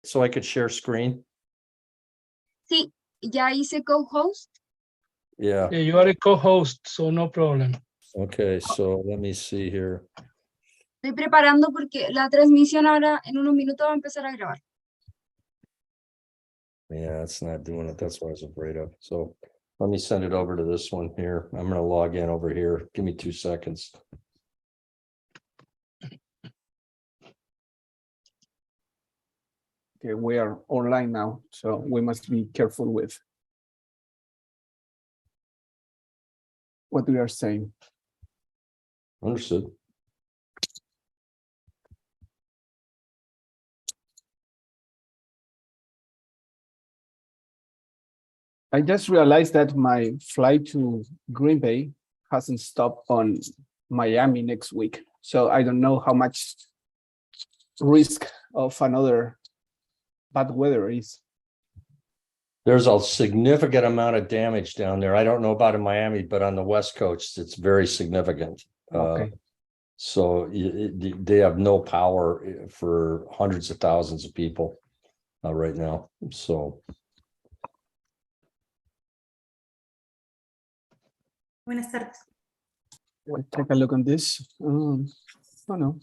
so I could share screen? Sí, ya hice co-host. Yeah. Yeah, you are a co-host, so no problem. Okay, so let me see here. Estoy preparando porque la transmisión ahora en unos minutos va a empezar a grabar. Yeah, it's not doing it. That's what I was afraid of. So let me send it over to this one here. I'm gonna log in over here. Give me 2 seconds. Okay, we are online now, so we must be careful with what we are saying. Understood. I just realized that my flight to Green Bay hasn't stopped on Miami next week. So I don't know how much risk of another bad weather is. There's a significant amount of damage down there. I don't know about in Miami, but on the West Coast, it's very significant. Okay. So they have no power for hundreds of thousands of people right now. So Buenas tardes. We'll take a look on this. Oh no.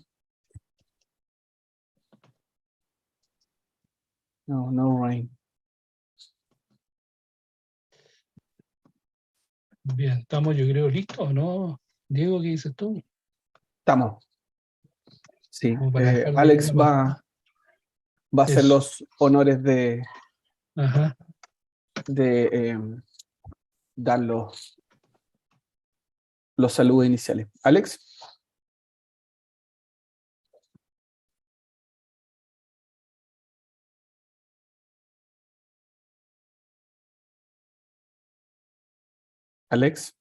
No rain. Bien, estamos yo creo listos, ¿no? Diego, ¿qué dices tú? Estamos. Sí, Como para dejar Alex la va a hacer Eso. los honores de Ajá. dar los saludos iniciales. Alex. Alex.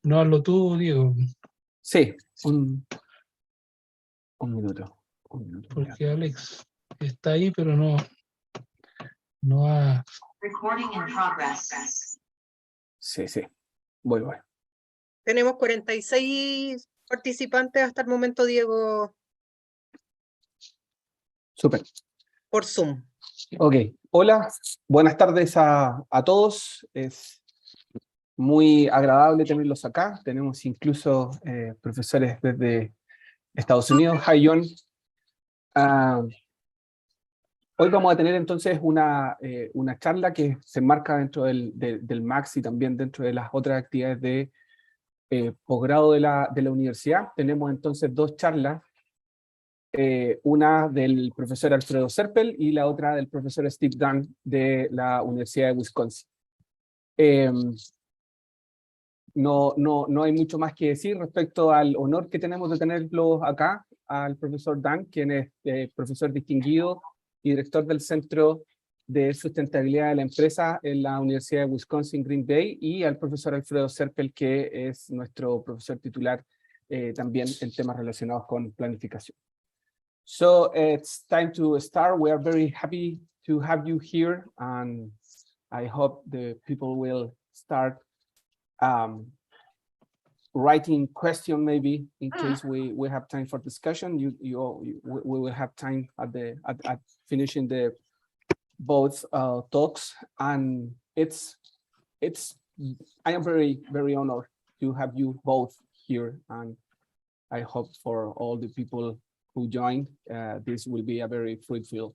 No hazlo tú, Diego, Sí, un minuto. Un minuto. porque Alex está ahí, pero no ha... Recording in progress. Sí. Voy. Tenemos 46 participantes hasta el momento, Diego, Súper. por Zoom. Ok. Hola, buenas tardes a todos. Es muy agradable tenerlos acá. Tenemos incluso profesores desde Estados Unidos. Hi, John. Hoy vamos a tener entonces una charla que se enmarca dentro del MAX y también dentro de las otras actividades de posgrado de la universidad. Tenemos entonces 2 charlas, una del profesor Alfredo Serpel y la otra del profesor Steve Dunn de la Universidad de Wisconsin. No hay mucho más que decir respecto al honor que tenemos de tenerlo acá, al profesor Dunn, quien es profesor distinguido y director del Centro de Sustentabilidad de la Empresa en la Universidad de Wisconsin Green Bay, y al profesor Alfredo Serpel, que es nuestro profesor titular también en temas relacionados con planificación. So it's time to start. We are very happy to have you here, and I hope the people will start writing question maybe in case we have time for discussion. We will have time at finishing the both talks, and I am very honored to have you both here, and I hope for all the people who joined, this will be a very fruitful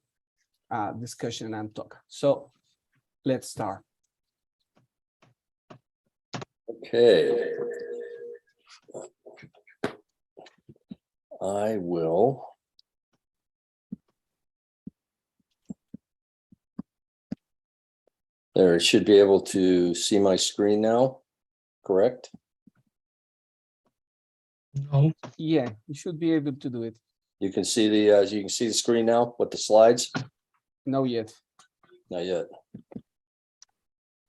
discussion and talk. So let's start. okay. I will. There, it should be able to see my screen now, correct? No, Yeah, you should be able to do it. You can see you can see the screen now with the slides? No yet. Not yet.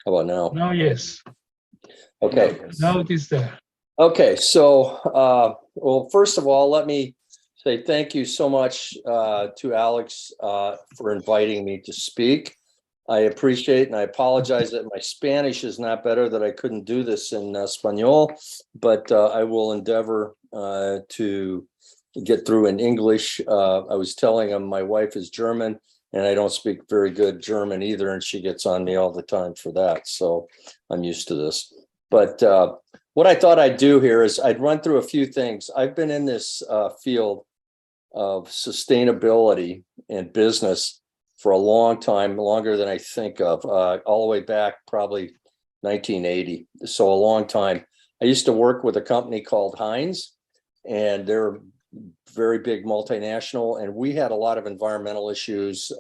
How about now? no, yes. Okay. Now it is there. Okay, so, well, first of all, let me say thank you so much to Alex for inviting me to speak. I appreciate and I apologize that my Spanish is not better, that I couldn't do this in Espanol, but I will endeavor to get through in English. I was telling him my wife is German and I don't speak very good German either, and she gets on me all the time for that. So I'm used to this. But what I thought I'd do here is I'd run through a few things. I've been in this field of sustainability and business for a long time, longer than I think of, all the way back probably 1980. So a long time. I used to work with a company called Heinz, and they're very big multinational, and we had a lot of environmental issues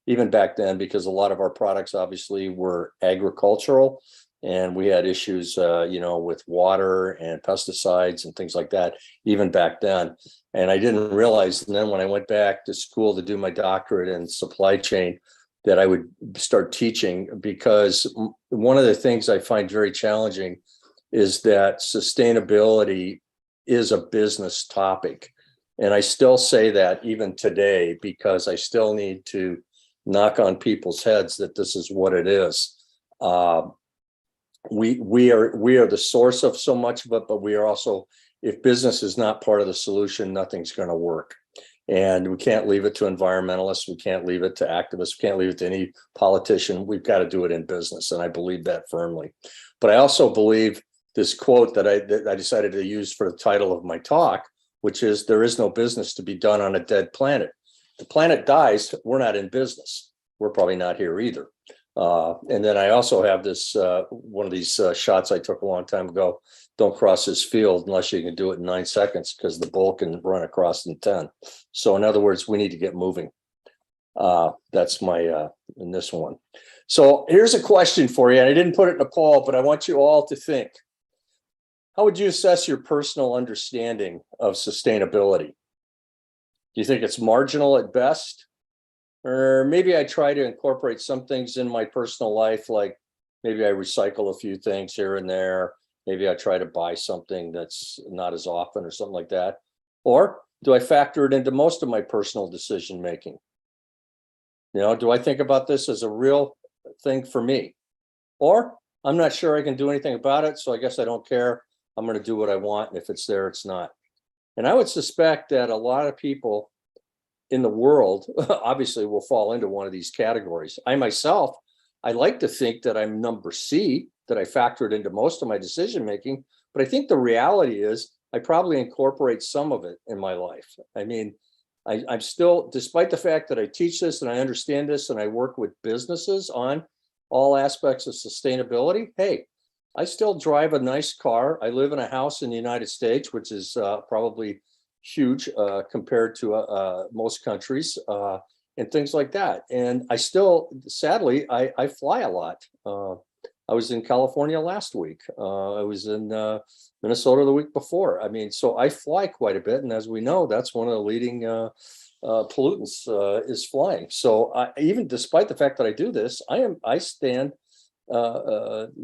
even back then, because a lot of our products obviously were agricultural, and we had issues with water and pesticides and things like that even back then. And I didn't realize, and then when I went back to school to do my doctorate in supply chain, that I would start teaching, because one of the things I find very challenging is that sustainability is a business topic. And I still say that even today, because I still need to knock on people's heads that this is what it is. We are the source of so much of it, but we are also, if business is not part of the solution, nothing's going to work. And we can't leave it to environmentalists. We can't leave it to activists. We can't leave it to any politician. We've got to do it in business. And I believe that firmly. But I also believe this quote that I decided to use for the title of my talk, which is, there is no business to be done on a dead planet. The planet dies, we're not in business. We're probably not here either. And then I also have this, one of these shots I took a long time ago: don't cross this field unless you can do it in 9 seconds, because the bull can run across in 10. So in other words, we need to get moving. That's my, in this one. So here's a question for you. And I didn't put it in a poll, but I want you all to think. How would you assess your personal understanding of sustainability? Do you think it's marginal at best? Or maybe I try to incorporate some things in my personal life, like maybe I recycle a few things here and there. Maybe I try to buy something that's not as often or something like that. Or do I factor it into most of my personal decision making? Do I think about this as a real thing for me? Or I'm not sure I can do anything about it, so I guess I don't care. I'm going to do what I want, and if it's there, it's not. And I would suspect that a lot of people in the world obviously will fall into one of these categories. I myself, I like to think that I'm number C, that I factor it into most of my decision making, but I think the reality is I probably incorporate some of it in my life. I mean, I'm still, despite the fact that I teach this and I understand this and I work with businesses on all aspects of sustainability, hey, I still drive a nice car. I live in a house in the United States, which is probably huge compared to most countries and things like that. And I still, sadly, I fly a lot. I was in California last week. I was in Minnesota the week before. I mean, so I fly quite a bit. And as we know, that's one of the leading pollutants is flying. So even despite the fact that I do this, I stand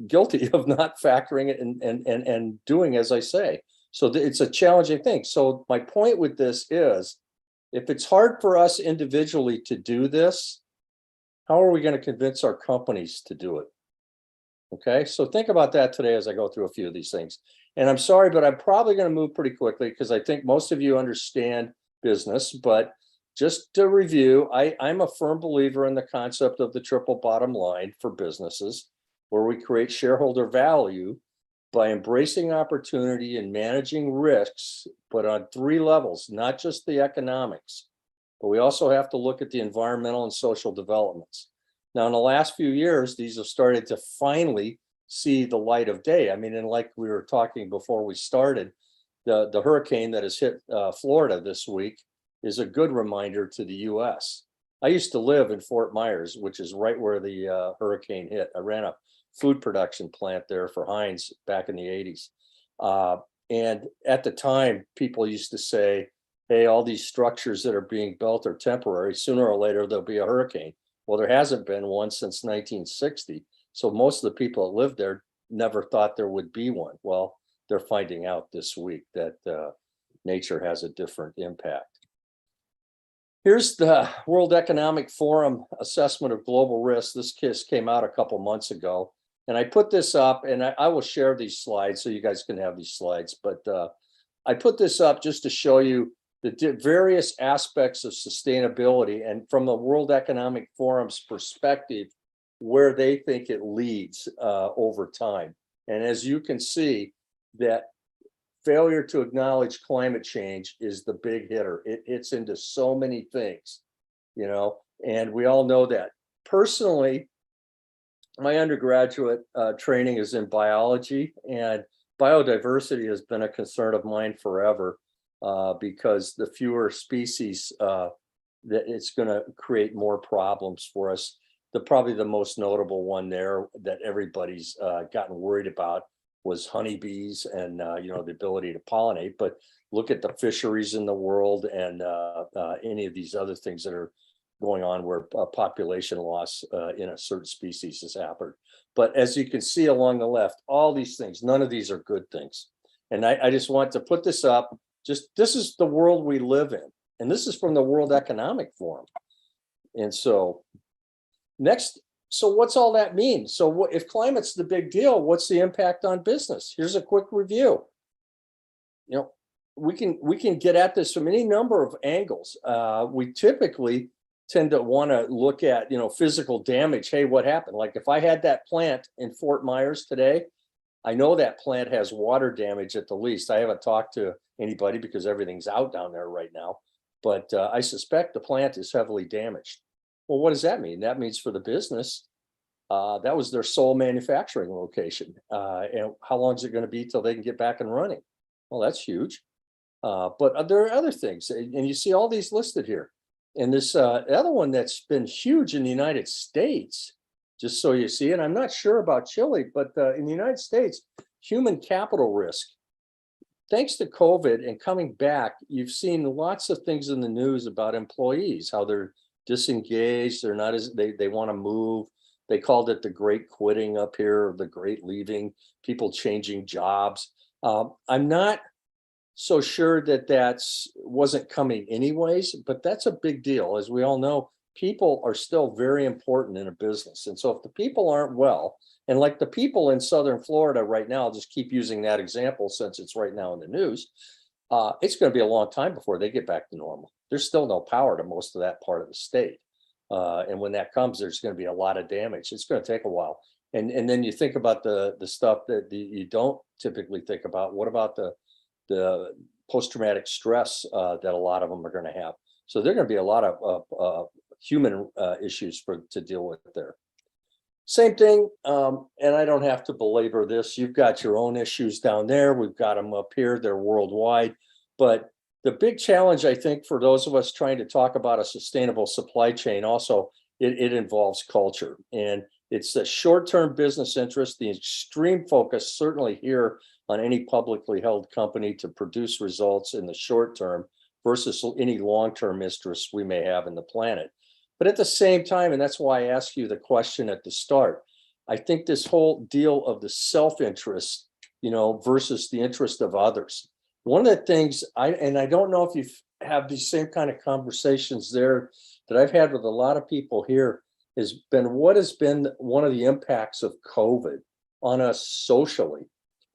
guilty of not factoring it and doing as I say. So it's a challenging thing. So my point with this is, if it's hard for us individually to do this, how are we going to convince our companies to do it? Okay, so think about that today as I go through a few of these things. And I'm sorry, but I'm probably going to move pretty quickly because I think most of you understand business. But just to review, I'm a firm believer in the concept of the triple bottom line for businesses, where we create shareholder value by embracing opportunity and managing risks, but on 3 levels, not just the economics, but we also have to look at the environmental and social developments. Now, in the last few years, these have started to finally see the light of day. I mean, and like we were talking before we started, the hurricane that has hit Florida this week is a good reminder to the US. I used to live in Fort Myers, which is right where the hurricane hit. I ran a food production plant there for Heinz back in the 80s. And at the time, people used to say, hey, all these structures that are being built are temporary. Sooner or later, there'll be a hurricane. Well, there hasn't been one since 1960. So most of the people that lived there never thought there would be one. Well, they're finding out this week that nature has a different impact. Here's the World Economic Forum assessment of global risk. This came out a couple months ago. And I put this up, and I will share these slides so you guys can have these slides. But I put this up just to show you the various aspects of sustainability, and from the World Economic Forum's perspective, where they think it leads over time. And as you can see, that failure to acknowledge climate change is the big hitter. It's into so many things, you know, and we all know that. Personally, my undergraduate training is in biology, and biodiversity has been a concern of mine forever because the fewer species that it's going to create more problems for us. Probably the most notable one there that everybody's gotten worried about was honeybees and you know, the ability to pollinate. But look at the fisheries in the world and any of these other things that are going on where population loss in a certain species has happened. But as you can see along the left, all these things, none of these are good things. And I just want to put this up. This is the world we live in. And this is from the World Economic Forum. And so next, so what's all that mean? So if climate's the big deal, what's the impact on business? Here's a quick review. You know, we can get at this from any number of angles. We typically tend to want to look at, you know, physical damage. Hey, what happened? Like if I had that plant in Fort Myers today, I know that plant has water damage at the least. I haven't talked to anybody because everything's out down there right now, but I suspect the plant is heavily damaged. Well, what does that mean? That means for the business, that was their sole manufacturing location. And how long is it going to be till they can get back and running? Well, that's huge. But there are other things, and you see all these listed here. And this other one that's been huge in the United States, just so you see, and I'm not sure about Chile, but in the United States, human capital risk. Thanks to COVID and coming back, you've seen lots of things in the news about employees, how they're disengaged, they're not as, they want to move. They called it the great quitting up here, or the great leaving, people changing jobs. I'm not so sure that wasn't coming anyways, but that's a big deal. As we all know, people are still very important in a business. And so if the people aren't well, and like the people in Southern Florida right now, I'll just keep using that example since it's right now in the news, it's going to be a long time before they get back to normal. There's still no power to most of that part of the state. And when that comes, there's going to be a lot of damage. It's going to take a while. And then you think about the stuff that you don't typically think about. What about the post-traumatic stress that a lot of them are going to have? So there are going to be a lot of human issues to deal with there. Same thing, and I don't have to belabor this. You've got your own issues down there. We've got them up here. They're worldwide. But the big challenge, I think, for those of us trying to talk about a sustainable supply chain, also, it involves culture. And it's the short-term business interest, the extreme focus, certainly here on any publicly held company to produce results in the short term versus any long-term interests we may have in the planet. But at the same time, and that's why I asked you the question at the start, I think this whole deal of the self-interest, you know, versus the interest of others. One of the things and I don't know if you have these same kind of conversations there that I've had with a lot of people here, has been what has been one of the impacts of COVID on us socially.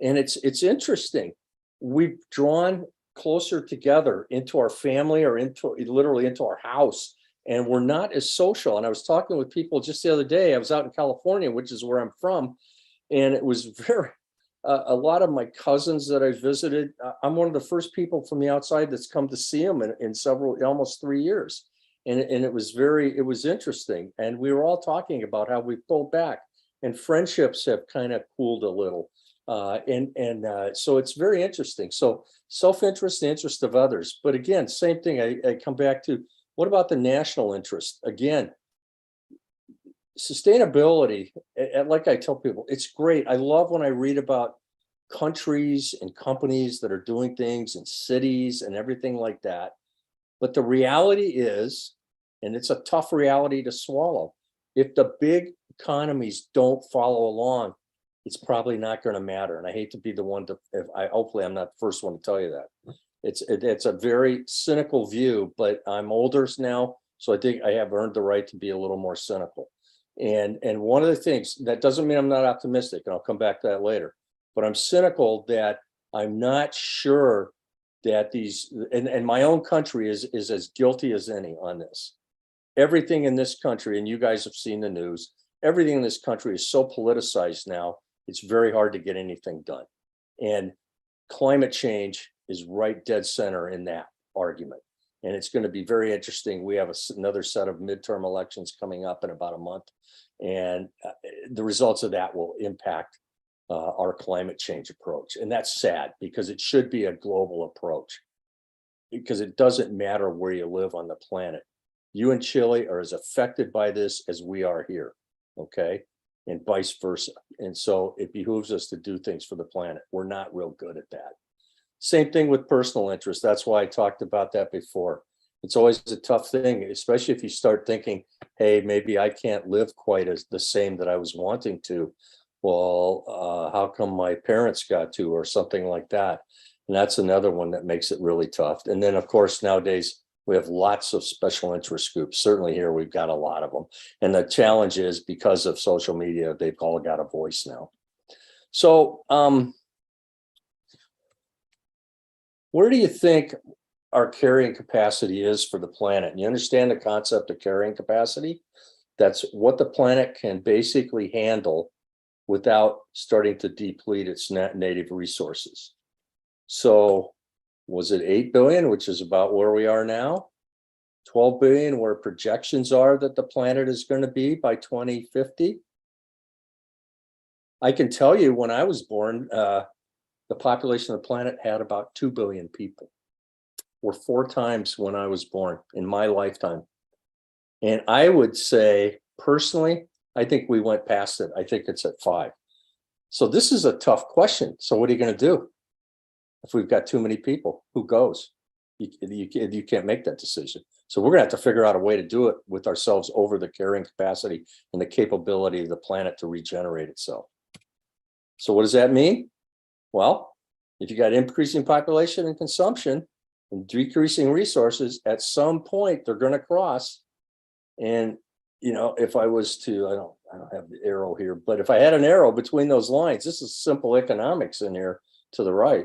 And it's interesting. We've drawn closer together into our family or literally into our house, and we're not as social. And I was talking with people just the other day. I was out in California, which is where I'm from, and it was a lot of my cousins that I visited. I'm one of the first people from the outside that's come to see them in almost 3 years. And it was interesting. And we were all talking about how we pulled back and friendships have kind of cooled a little. So it's very interesting. So self-interest, the interest of others. But again, same thing. I come back to, what about the national interest? Again, sustainability, like I tell people, it's great. I love when I read about countries and companies that are doing things in cities and everything like that. But the reality is, and it's a tough reality to swallow, if the big economies don't follow along, it's probably not going to matter. And I hate to be the one to, hopefully I'm not the first one to tell you that. It's a very cynical view, but I'm older now, so I think I have earned the right to be a little more cynical. And one of the things, that doesn't mean I'm not optimistic, and I'll come back to that later, but I'm cynical that I'm not sure that these, and my own country is as guilty as any on this. Everything in this country, and you guys have seen the news, everything in this country is so politicized now, it's very hard to get anything done. And climate change is right dead center in that argument. And it's going to be very interesting. We have another set of midterm elections coming up in about a month. And the results of that will impact our climate change approach. And that's sad, because it should be a global approach, because it doesn't matter where you live on the planet. You in Chile are as affected by this as we are here, okay? And vice versa. And so it behooves us to do things for the planet. We're not real good at that. Same thing with personal interest. That's why I talked about that before. It's always a tough thing, especially if you start thinking, hey, maybe I can't live quite as the same that I was wanting to. Well, how come my parents got to, or something like that? And that's another one that makes it really tough. And then, of course, nowadays, we have lots of special interest groups. Certainly here, we've got a lot of them. And the challenge is, because of social media, they've all got a voice now. So where do you think our carrying capacity is for the planet? You understand the concept of carrying capacity? That's what the planet can basically handle without starting to deplete its native resources. So was it 8 billion, which is about where we are now? 12 billion, where projections are that the planet is going to be by 2050? I can tell you, when I was born, the population of the planet had about 2 billion people, or 4 times when I was born in my lifetime. And I would say, personally, I think we went past it. I think it's at 5. So this is a tough question. So what are you going to do if we've got too many people? Who goes? You can't make that decision. So we're going to have to figure out a way to do it with ourselves over the carrying capacity and the capability of the planet to regenerate itself. So what does that mean? Well, if you got increasing population and consumption and decreasing resources, at some point they're going to cross. And you know, if I was to, I don't have the arrow here, but if I had an arrow between those lines, this is simple economics in here to the right.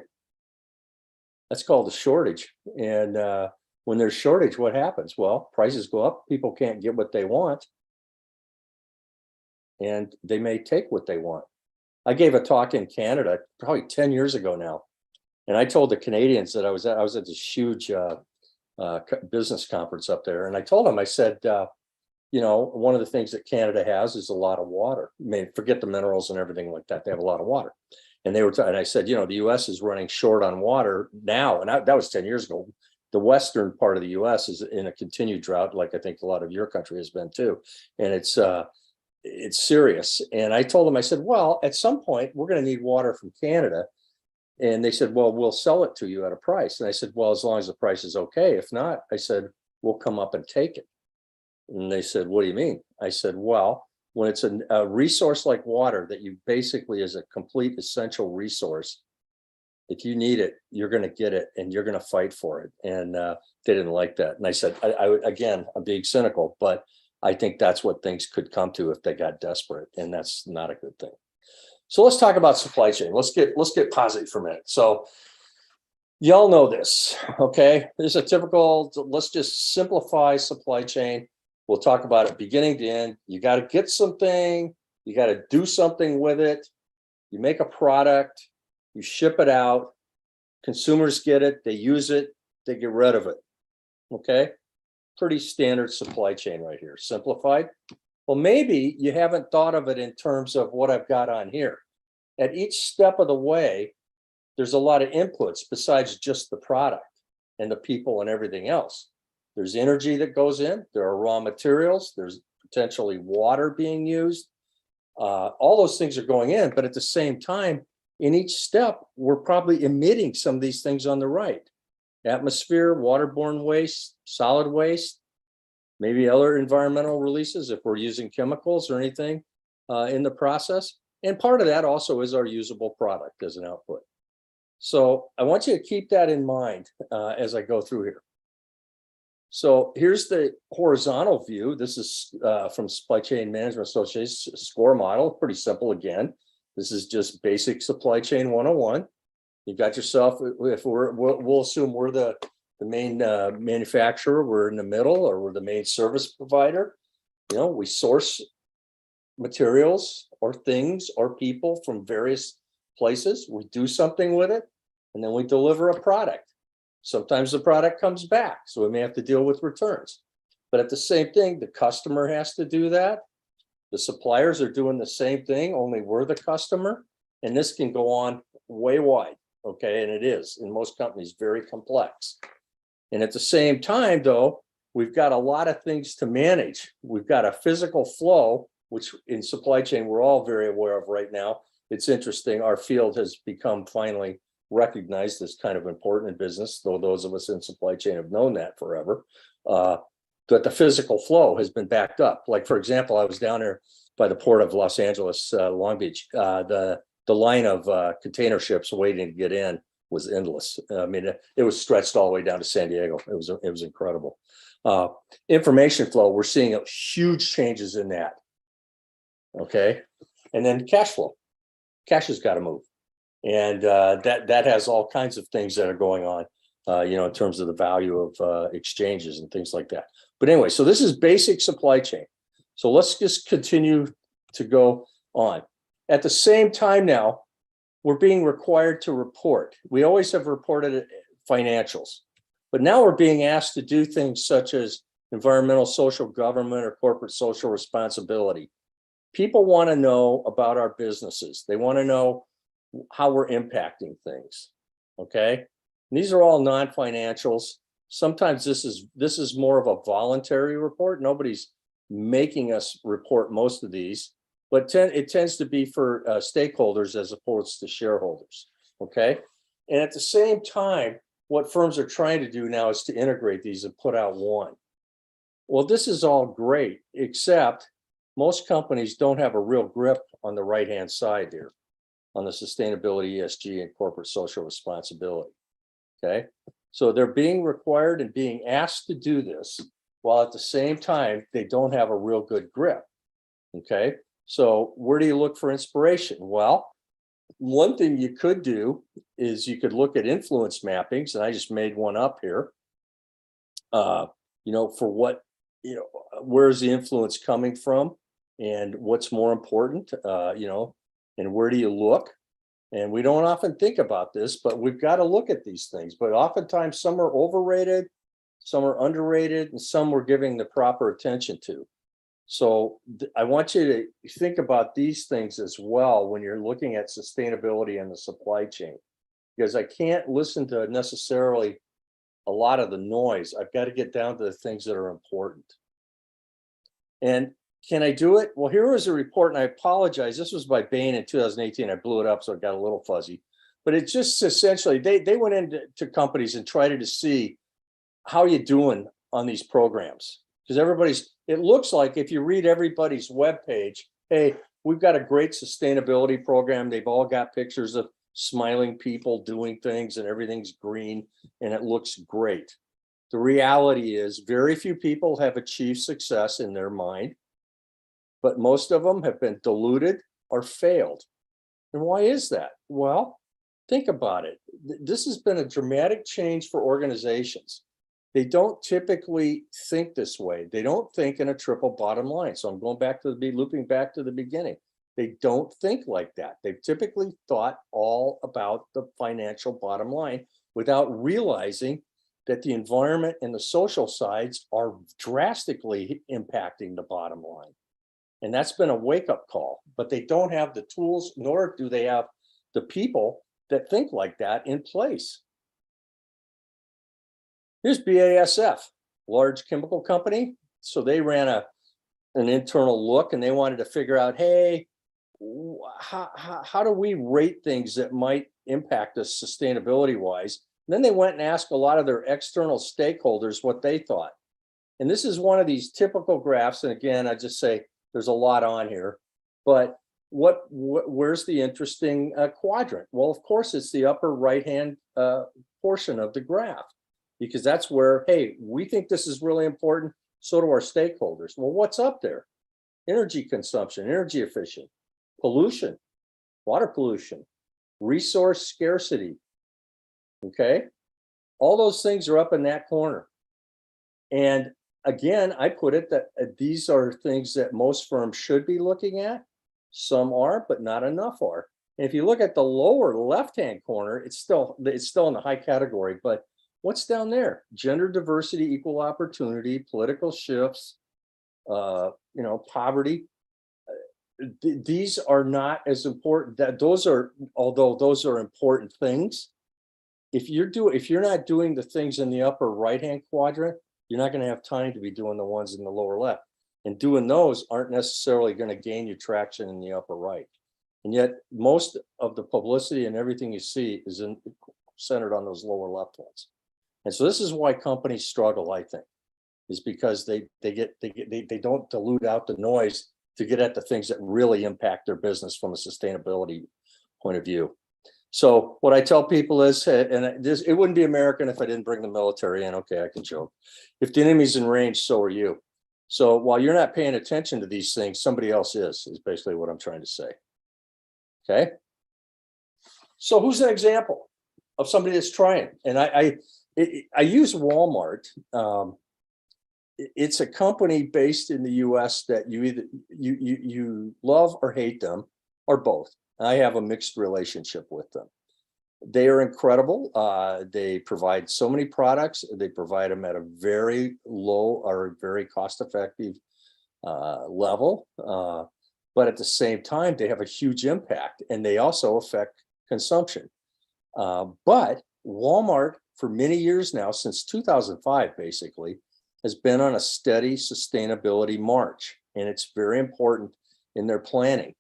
That's called a shortage. And when there's shortage, what happens? Well, prices go up, people can't get what they want, and they may take what they want. I gave a talk in Canada probably 10 years ago now, and I told the Canadians that I was at this huge business conference up there, and I told them, I said, you know, one of the things that Canada has is a lot of water. I mean, forget the minerals and everything like that. They have a lot of water. And they were, and I said, you know, the U.S. is running short on water now. And that was 10 years ago. The western part of the U.S. is in a continued drought, like I think a lot of your country has been too. And it's serious. And I told them, I said, well, at some point we're going to need water from Canada. And they said, well, we'll sell it to you at a price. And I said, well, as long as the price is okay. If not, I said, we'll come up and take it. And they said, what do you mean? I said, well, when it's a resource like water that you basically is a complete essential resource, if you need it, you're going to get it and you're going to fight for it. And they didn't like that. And I said, again, I'm being cynical, but I think that's what things could come to if they got desperate. And that's not a good thing. So let's talk about supply chain. Let's get positive for a minute. So y'all know this, okay? There's a typical, let's just simplify supply chain. We'll talk about it beginning to end. You got to get something, you got to do something with it. You make a product, you ship it out, consumers get it, they use it, they get rid of it. Okay? Pretty standard supply chain right here. Simplified. Well, maybe you haven't thought of it in terms of what I've got on here. At each step of the way, there's a lot of inputs besides just the product and the people and everything else. There's energy that goes in, there are raw materials, there's potentially water being used. All those things are going in, but at the same time, in each step, we're probably emitting some of these things on the right. Atmosphere, waterborne waste, solid waste, maybe other environmental releases if we're using chemicals or anything in the process. And part of that also is our usable product as an output. So I want you to keep that in mind as I go through here. So here's the horizontal view. This is from Supply Chain Management Association score model. Pretty simple again. This is just basic supply chain 101. You got yourself, if we'll assume we're the main manufacturer, we're in the middle, or we're the main service provider. You know, we source materials or things or people from various places. We do something with it, and then we deliver a product. Sometimes the product comes back, so we may have to deal with returns. But at the same thing, the customer has to do that. The suppliers are doing the same thing, only we're the customer. And this can go on way wide, okay? And it is, in most companies, very complex. And at the same time, though, we've got a lot of things to manage. We've got a physical flow, which in supply chain, we're all very aware of right now. It's interesting, our field has become finally recognized as kind of important in business, though those of us in supply chain have known that forever. But the physical flow has been backed up. Like, for example, I was down there by the port of Los Angeles, Long Beach. The line of container ships waiting to get in was endless. I mean, it was stretched all the way down to San Diego. It was incredible. Information flow, we're seeing huge changes in that. Okay, and then cash flow. Cash has got to move, and that has all kinds of things that are going on. You know, in terms of the value of exchanges and things like that. But anyway, so this is basic supply chain. So let's just continue to go on. At the same time now, we're being required to report. We always have reported financials, but now we're being asked to do things such as environmental, social, government, or corporate social responsibility. People want to know about our businesses. They want to know how we're impacting things, okay? And these are all non-financials. Sometimes this is more of a voluntary report. Nobody's making us report most of these, but it tends to be for stakeholders as opposed to shareholders, okay? And at the same time, what firms are trying to do now is to integrate these and put out one. Well, this is all great, except most companies don't have a real grip on the right-hand side here, on the sustainability, ESG, and corporate social responsibility. Okay, so they're being required and being asked to do this, while at the same time, they don't have a real good grip. Okay, so where do you look for inspiration? Well, one thing you could do is you could look at influence mappings, and I just made one up here. You know, for what, you know, where's the influence coming from and what's more important, you know, and where do you look? And we don't often think about this, but we've got to look at these things. But oftentimes some are overrated, some are underrated, and some we're giving the proper attention to. So I want you to think about these things as well when you're looking at sustainability and the supply chain, because I can't listen to necessarily a lot of the noise. I've got to get down to the things that are important. And can I do it? Well, here was a report, and I apologize. This was by Bain in 2018. I blew it up, so it got a little fuzzy. But it's just essentially, they went into companies and tried to see how you doing on these programs. Because it looks like if you read everybody's webpage, hey, we've got a great sustainability program. They've all got pictures of smiling people doing things, and everything's green, and it looks great. The reality is very few people have achieved success in their mind, but most of them have been diluted or failed. And why is that? Well, think about it. This has been a dramatic change for organizations. They don't typically think this way. They don't think in a triple bottom line. So I'm looping back to the beginning. They don't think like that. They've typically thought all about the financial bottom line without realizing that the environment and the social sides are drastically impacting the bottom line. And that's been a wake-up call, but they don't have the tools, nor do they have the people that think like that in place. Here's BASF, large chemical company. So they ran an internal look, and they wanted to figure out, hey, how do we rate things that might impact us sustainability-wise? And then they went and asked a lot of their external stakeholders what they thought. And this is one of these typical graphs. And again, I just say, there's a lot on here, but where's the interesting quadrant? Well, of course, it's the upper right-hand portion of the graph, because that's where, hey, we think this is really important. So do our stakeholders. Well, what's up there? Energy consumption, energy efficient, pollution, water pollution, resource scarcity. Okay. All those things are up in that corner. And again, I put it that these are things that most firms should be looking at. Some are, but not enough are. And if you look at the lower left-hand corner, it's still in the high category, but what's down there? Gender diversity, equal opportunity, political shifts, poverty. These are not as important. Although those are important things. If you're not doing the things in the upper right-hand quadrant, you're not going to have time to be doing the ones in the lower left. And doing those aren't necessarily going to gain you traction in the upper right. And yet most of the publicity and everything you see is centered on those lower left ones. And so this is why companies struggle, I think, is because they don't dilute out the noise to get at the things that really impact their business from a sustainability point of view. So what I tell people is, and it wouldn't be American if I didn't bring the military in. Okay, I can joke. If the enemy's in range, so are you. So while you're not paying attention to these things, somebody else is basically what I'm trying to say. Okay. So who's an example of somebody that's trying? And I use Walmart. It's a company based in the US that you love or hate them, or both. I have a mixed relationship with them. They are incredible. They provide so many products. They provide them at a very low or very cost-effective level. But at the same time, they have a huge impact, and they also affect consumption. But Walmart, for many years now, since 2005, basically, has been on a steady sustainability march, and it's very important in their planning.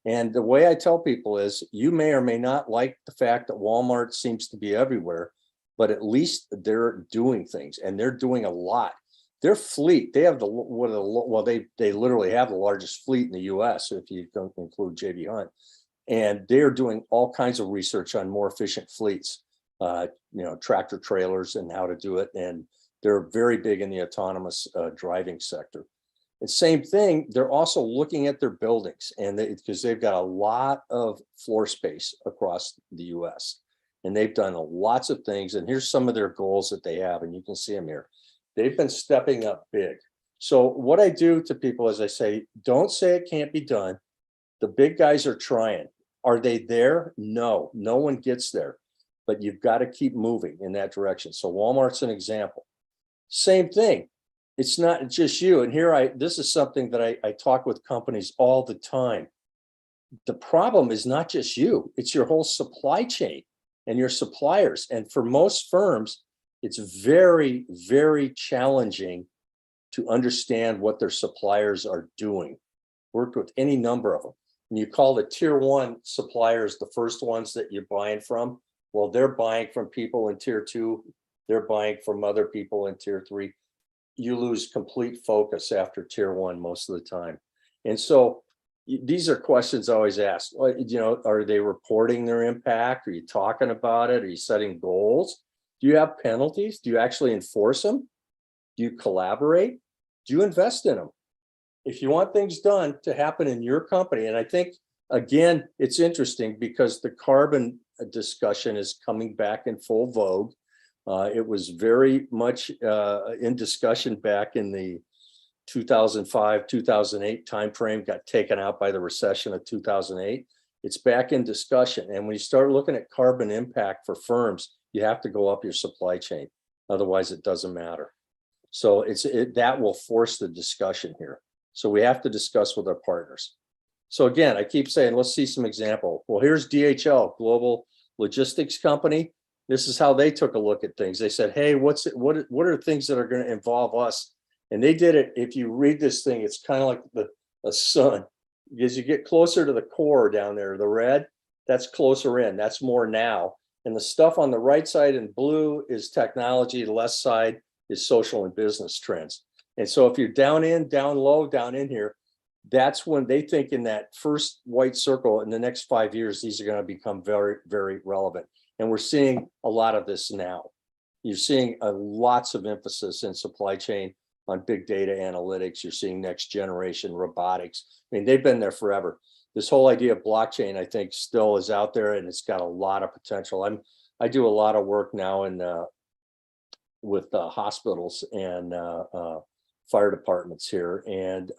And the way I tell people is, you may or may not like the fact that Walmart seems to be everywhere, but at least they're doing things, and they're doing a lot. Their fleet, they have they literally have the largest fleet in the US, if you don't include JB Hunt. And they're doing all kinds of research on more efficient fleets, tractor trailers and how to do it. And they're very big in the autonomous driving sector. And same thing, they're also looking at their buildings, and because they've got a lot of floor space across the US, and they've done lots of things. And here's some of their goals that they have, and you can see them here. They've been stepping up big. So what I do to people is I say, don't say it can't be done. The big guys are trying. Are they there? No, no one gets there, but you've got to keep moving in that direction. So Walmart's an example. Same thing. It's not just you. And this is something that I talk with companies all the time. The problem is not just you, it's your whole supply chain and your suppliers. And for most firms, it's very, very challenging to understand what their suppliers are doing. Worked with any number of them. And you call the tier one suppliers the first ones that you're buying from. Well, they're buying from people in tier two. They're buying from other people in tier three. You lose complete focus after tier one most of the time. And so these are questions I always ask. Are they reporting their impact? Are you talking about it? Are you setting goals? Do you have penalties? Do you actually enforce them? Do you collaborate? Do you invest in them? If you want things done to happen in your company, and I think, again, it's interesting because the carbon discussion is coming back in full vogue. It was very much in discussion back in the 2005, 2008 timeframe, got taken out by the recession of 2008. It's back in discussion. And when you start looking at carbon impact for firms, you have to go up your supply chain. Otherwise, it doesn't matter. So that will force the discussion here. So we have to discuss with our partners. So again, I keep saying, let's see some example. Well, here's DHL, Global Logistics Company. This is how they took a look at things. They said, hey, what are things that are going to involve us? And they did it. If you read this thing, it's kind of like the sun. As you get closer to the core down there, the red, that's closer in. That's more now. And the stuff on the right side in blue is technology. The left side is social and business trends. And so if you're down in, down low, down in here, that's when they think in that first white circle in the next 5 years, these are going to become very, very relevant. And we're seeing a lot of this now. You're seeing lots of emphasis in supply chain on big data analytics. You're seeing next generation robotics. I mean, they've been there forever. This whole idea of blockchain, I think, still is out there, and it's got a lot of potential. I do a lot of work now with hospitals and fire departments here, and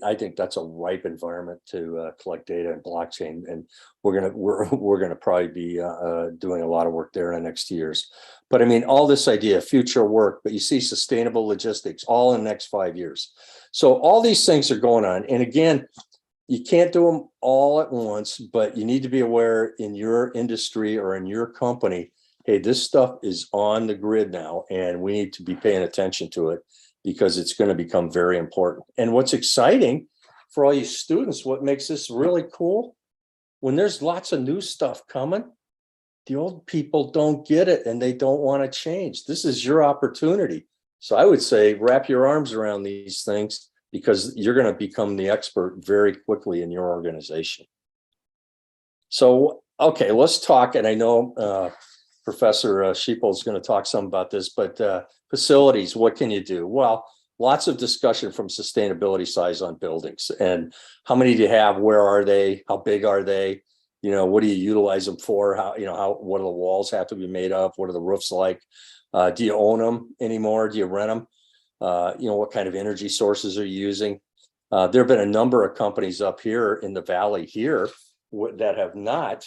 I think that's a ripe environment to collect data and blockchain, and we're gonna probably be doing a lot of work there in the next years. But I mean, all this idea of future work, but you see sustainable logistics all in the next 5 years. So all these things are going on, and again, you can't do them all at once, but you need to be aware in your industry or in your company, hey, this stuff is on the grid now, and we need to be paying attention to it, because it's going to become very important. And what's exciting for all you students, what makes this really cool, when there's lots of new stuff coming, the old people don't get it and they don't want to change. This is your opportunity. So I would say wrap your arms around these things, because you're going to become the expert very quickly in your organization. So, okay, let's talk. And I know Professor Sheeple is going to talk some about this, but facilities, what can you do? Well, lots of discussion from sustainability size on buildings, and how many do you have? Where are they? How big are they? You know, what do you utilize them for? What do the walls have to be made of? What are the roofs like? Do you own them anymore? Do you rent them? What kind of energy sources are you using? There have been a number of companies up here in the valley here that have not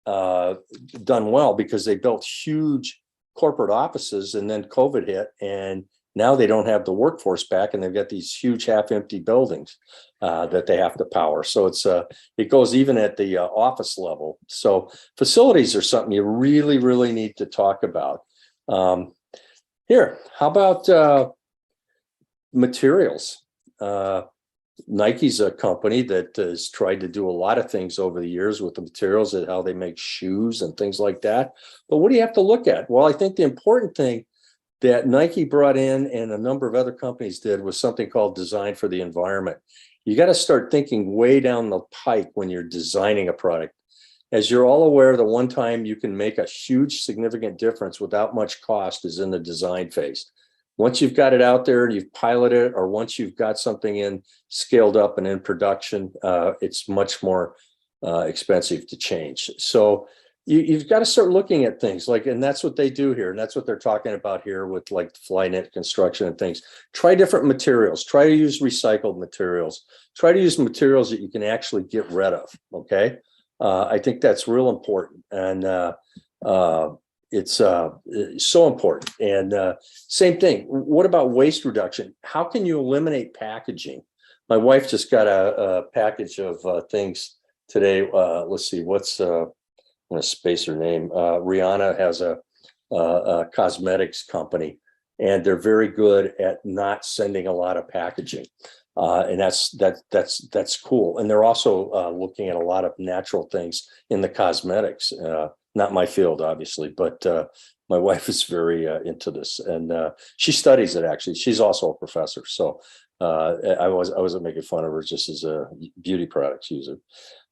done well, because they built huge corporate offices, and then COVID hit, and now they don't have the workforce back, and they've got these huge half-empty buildings that they have to power. So it goes even at the office level. So facilities are something you really, really need to talk about. Here, how about materials? Nike's a company that has tried to do a lot of things over the years with the materials and how they make shoes and things like that. But what do you have to look at? Well, I think the important thing that Nike brought in, and a number of other companies did, was something called design for the environment. You got to start thinking way down the pike when you're designing a product. As you're all aware, the one time you can make a huge, significant difference without much cost is in the design phase. Once you've got it out there and you've piloted it, or once you've got something in scaled up and in production, it's much more expensive to change. So you've got to start looking at things like, and that's what they do here. And that's what they're talking about here with like Flynet construction and things. Try different materials, try to use recycled materials, try to use materials that you can actually get rid of. Okay. I think that's real important. And, it's so important. And same thing. What about waste reduction? How can you eliminate packaging? My wife just got a package of things today. Let's see, I'm going to space her name. Rihanna has a cosmetics company, and they're very good at not sending a lot of packaging. And that's cool. And they're also looking at a lot of natural things in the cosmetics. Not my field, obviously, but my wife is very into this, and she studies it. Actually, she's also a professor. So I wasn't making fun of her just as a beauty products user.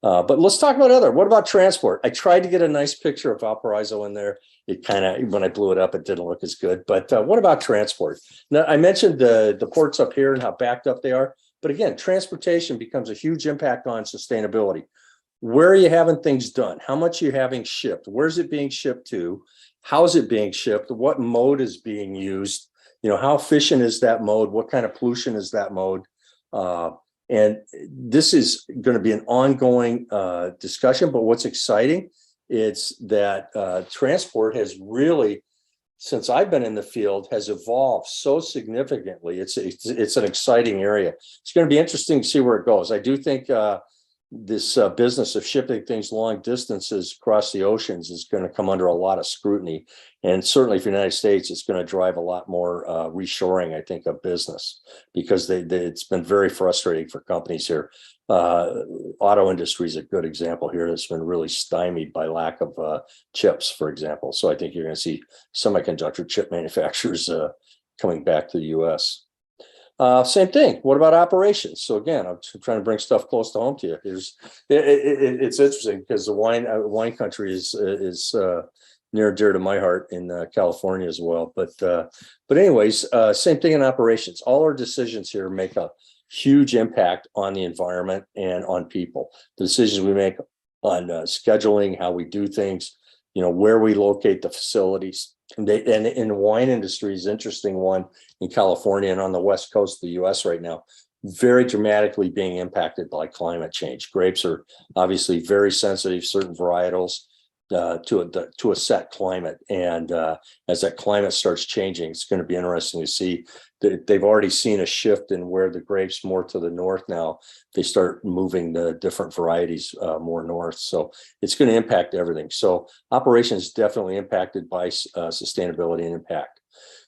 But let's talk about what about transport? I tried to get a nice picture of Valparaiso in there. It kind of, when I blew it up, it didn't look as good. But what about transport? Now, I mentioned the ports up here and how backed up they are. But again, transportation becomes a huge impact on sustainability. Where are you having things done? How much are you having shipped? Where's it being shipped to? How is it being shipped? What mode is being used? How efficient is that mode? What kind of pollution is that mode? And this is going to be an ongoing discussion. But what's exciting is that transport has really, since I've been in the field, has evolved so significantly. It's an exciting area. It's going to be interesting to see where it goes. I do think this business of shipping things long distances across the oceans is going to come under a lot of scrutiny. And certainly for the United States, it's going to drive a lot more reshoring, I think, of business, because it's been very frustrating for companies here. Auto industry is a good example here that's been really stymied by lack of chips, for example. So I think you're going to see semiconductor chip manufacturers coming back to the US. Same thing. What about operations? So again, I'm trying to bring stuff close to home to you. It's interesting because the wine country is near and dear to my heart in California as well. But anyways, same thing in operations. All our decisions here make a huge impact on the environment and on people. The decisions we make on scheduling, how we do things, where we locate the facilities. And in the wine industry is an interesting one in California and on the West Coast of the US right now, very dramatically being impacted by climate change. Grapes are obviously very sensitive, certain varietals to a set climate. And as that climate starts changing, it's going to be interesting to see that they've already seen a shift in where the grapes more to the north now, they start moving the different varieties more north. So it's going to impact everything. So operations definitely impacted by sustainability and impact.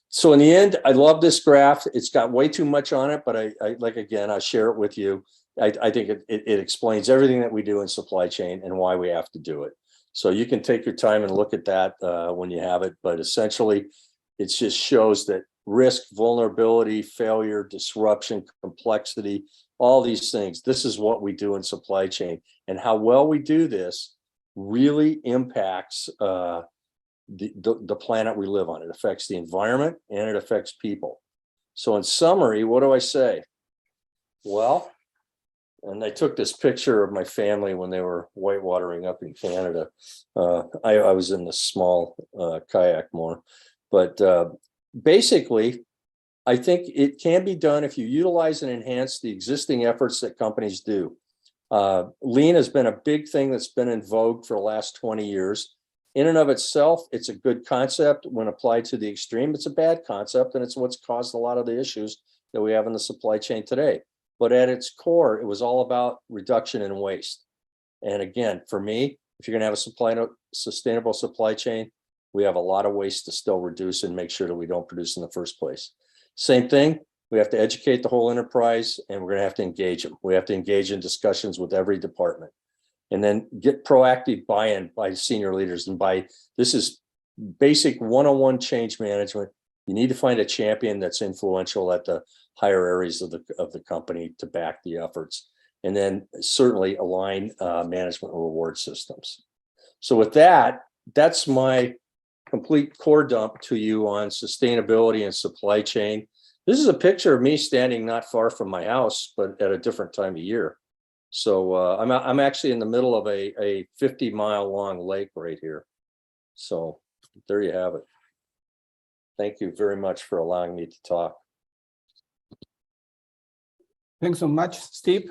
So in the end, I love this graph. It's got way too much on it, but I share it with you. I think it explains everything that we do in supply chain and why we have to do it. So you can take your time and look at that when you have it, but essentially it just shows that risk, vulnerability, failure, disruption, complexity, all these things, this is what we do in supply chain, and how well we do this really impacts the planet we live on. It affects the environment and it affects people. So in summary, what do I say? Well, and I took this picture of my family when they were whitewatering up in Canada. I was in the small kayak more, but basically, I think it can be done if you utilize and enhance the existing efforts that companies do. Lean has been a big thing that's been in vogue for the last 20 years. In and of itself, it's a good concept. When applied to the extreme, it's a bad concept, and it's what's caused a lot of the issues that we have in the supply chain today. But at its core, it was all about reduction in waste. And again, for me, if you're going to have a sustainable supply chain, we have a lot of waste to still reduce and make sure that we don't produce in the first place. Same thing, we have to educate the whole enterprise, and we're going to have to engage them. We have to engage in discussions with every department, and then get proactive buy-in by senior leaders. And this is basic one-on-one change management. You need to find a champion that's influential at the higher areas of the company to back the efforts, and then certainly align management and reward systems. So with that, that's my complete core dump to you on sustainability and supply chain. This is a picture of me standing not far from my house, but at a different time of year. So I'm actually in the middle of a 50-mile long lake right here. So there you have it. Thank you very much for allowing me to talk. Thanks so much, Steve.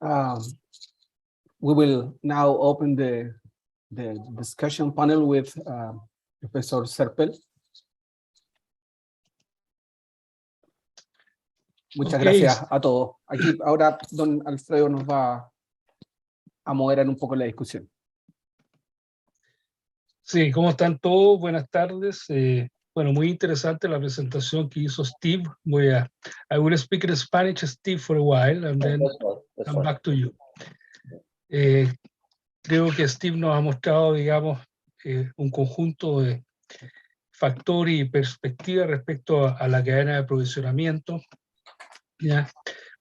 We will now open the discussion panel with Professor Serpel. Muchas gracias a todos. Aquí ahora don Alfredo nos va a moderar un poco la discusión. Sí, ¿cómo están todos? Buenas tardes. Bueno, muy interesante la presentación que hizo Steve. I will speak in Spanish, Steve, for a while, and then come back to you. Creo que Steve nos ha mostrado, digamos, un conjunto de factores y perspectivas respecto a la cadena de aprovisionamiento. ¿Ya?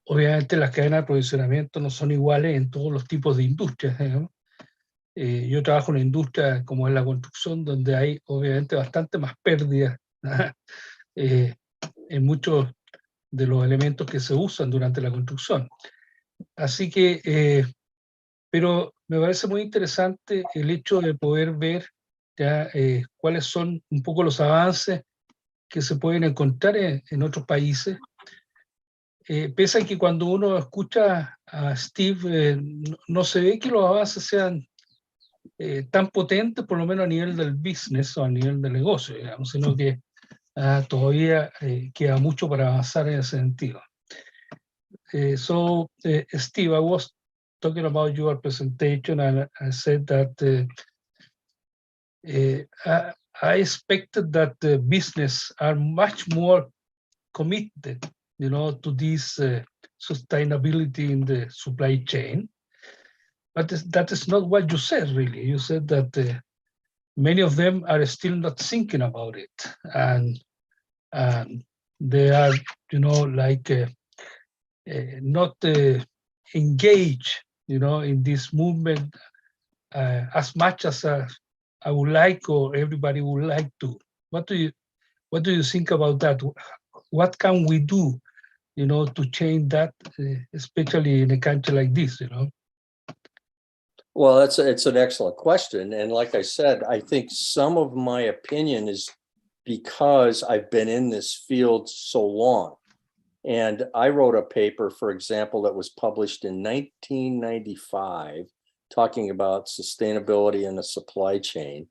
Obviamente las cadenas de aprovisionamiento no son iguales en todos los tipos de industrias, digamos. Yo trabajo en una industria como es la construcción, donde hay obviamente bastante más pérdidas en muchos de los elementos que se usan durante la construcción. Así que, pero me parece muy interesante el hecho de poder ver ya cuáles son un poco los avances que se pueden encontrar en otros países. Pese a que cuando uno escucha a Steve, no se ve que los avances sean tan potentes, por lo menos a nivel del business o a nivel del negocio, digamos, sino que todavía queda mucho para avanzar en ese sentido. So, Steve, I was talking about your presentation, and I said that I expected that the business are much more committed, to this sustainability in the supply chain. But that is not what you said, really. You said that many of them are still not thinking about it. And they are, like not engage, in this movement as much as I would like, or everybody would like to. What do you think about that? What can we do, to change that, especially in a country like this, Well, it's an excellent question. And like I said, I think some of my opinion is because I've been in this field so long. And I wrote a paper, for example, that was published in 1995, talking about sustainability in the supply chain.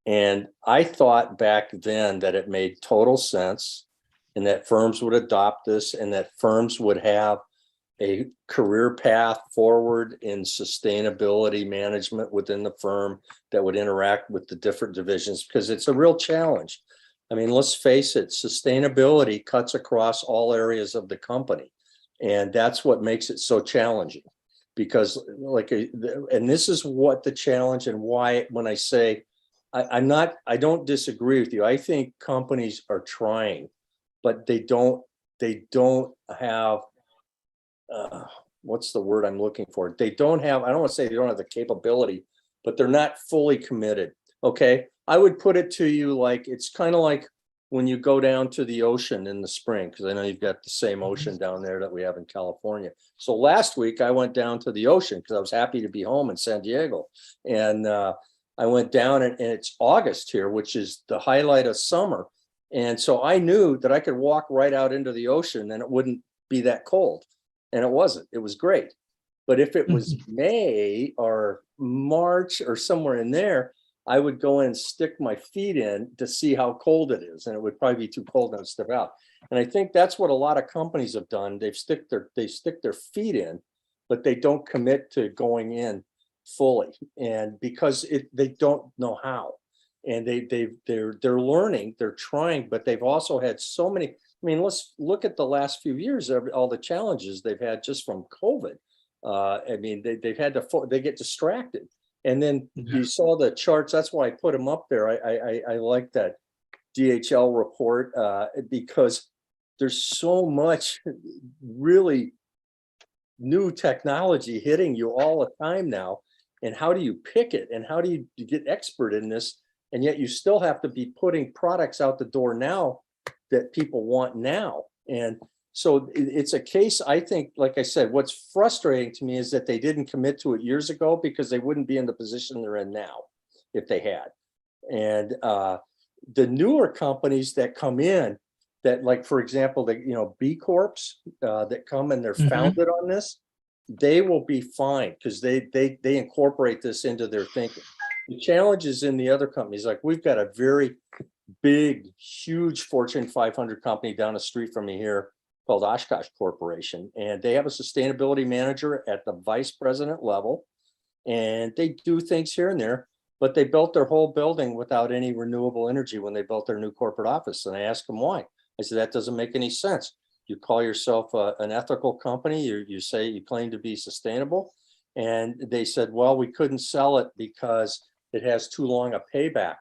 And I thought back then that it made total sense and that firms would adopt this and that firms would have a career path forward in sustainability management within the firm that would interact with the different divisions, because it's a real challenge. I mean, let's face it, sustainability cuts across all areas of the company. And that's what makes it so challenging, because and this is what the challenge and why, when I say, I don't disagree with you. I think companies are trying, but they don't have, what's the word I'm looking for? They don't have, I don't want to say they don't have the capability, but they're not fully committed. Okay. I would put it to you like, it's kind of like when you go down to the ocean in the spring, because I know you've got the same ocean down there that we have in California. So last week I went down to the ocean because I was happy to be home in San Diego. And I went down and it's August here, which is the highlight of summer. And so I knew that I could walk right out into the ocean and it wouldn't be that cold. And it wasn't. It was great. But if it was May or March or somewhere in there, I would go in and stick my feet in to see how cold it is. And it would probably be too cold to step out. And I think that's what a lot of companies have done. They stick their feet in, but they don't commit to going in fully. And because they don't know how. And they're learning, they're trying, but they've also had so many. I mean, let's look at the last few years, all the challenges they've had just from COVID. I mean, they've had to, they get distracted. And then you saw the charts. That's why I put them up there. I like that DHL report because there's so much really new technology hitting you all the time now. And how do you pick it? And how do you get expert in this? And yet you still have to be putting products out the door now that people want now. And so it's a case, I think, like I said, what's frustrating to me is that they didn't commit to it years ago, because they wouldn't be in the position they're in now if they had. And the newer companies that come in that, like, for example, the B Corps that come and they're founded on this, they will be fine because they incorporate this into their thinking. The challenge is in the other companies. Like, we've got a very big, huge Fortune 500 company down the street from me here called Oshkosh Corporation. And they have a sustainability manager at the vice president level. And they do things here and there, but they built their whole building without any renewable energy when they built their new corporate office. And I asked them why. I said, that doesn't make any sense. You call yourself an ethical company, you say you claim to be sustainable. And they said, well, we couldn't sell it because it has too long a payback.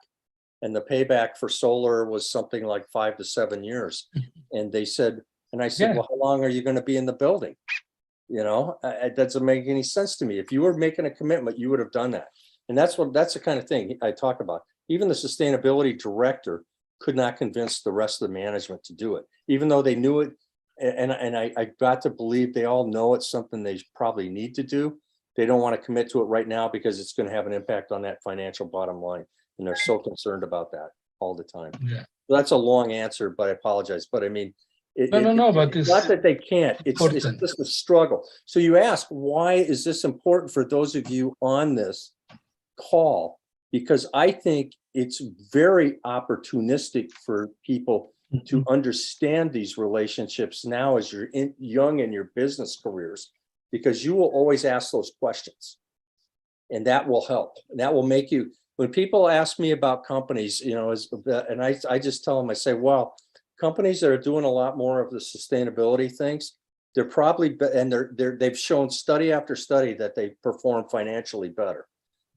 And the payback for solar was something like 5 to 7 years. And they said, and I said, well, how long are you going to be in the building? You know, it doesn't make any sense to me. If you were making a commitment, you would have done that. And that's the kind of thing I talk about. Even the sustainability director could not convince the rest of the management to do it, even though they knew it. And I got to believe they all know it's something they probably need to do. They don't want to commit to it right now because it's going to have an impact on that financial bottom line. And they're so concerned about that all the time. Yeah. So that's a long answer, but I apologize. But I mean, but it's not that they can't, it's just a struggle. So you ask, why is this important for those of you on this call? Because I think it's very opportunistic for people to understand these relationships now as you're young in your business careers, because you will always ask those questions. And that will help. And that will make you, when people ask me about companies, you know, and I just tell them, I say, well, companies that are doing a lot more of the sustainability things, they're probably, and they've shown study after study that they perform financially better.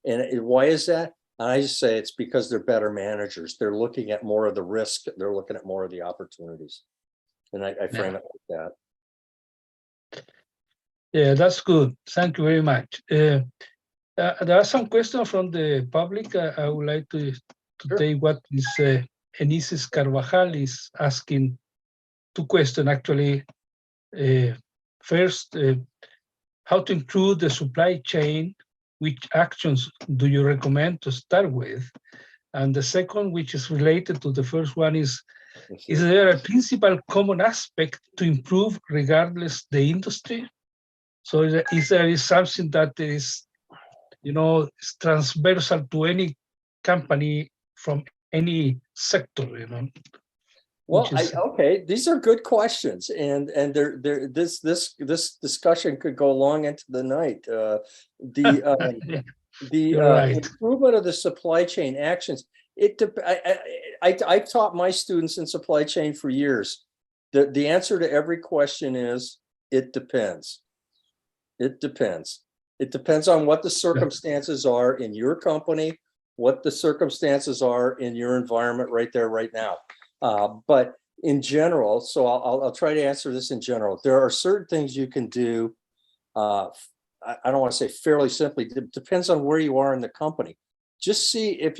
And why is that? I just say it's because they're better managers. They're looking at more of the risk. They're looking at more of the opportunities. And I frame it like that. Yeah, that's good. Thank you very much. There are some questions from the public. I would like to Sure. take what is Enisis Carvajal is asking two questions actually. First, how to improve the supply chain? Which actions do you recommend to start with? And the second, which is related to the first one, is there a principal common aspect to improve regardless the industry? So is there something that is, is transversal to any company from any sector, Well, which is- okay, these are good questions, and this discussion could go long into the night. Yeah, The you're right. improvement of the supply chain actions. I've taught my students in supply chain for years. The answer to every question is it depends. It depends. It depends on what the circumstances are in your company, what the circumstances are in your environment right there, right now. But in general, so I'll try to answer this in general. There are certain things you can do. I don't want to say fairly simply. It depends on where you are in the company. Just see if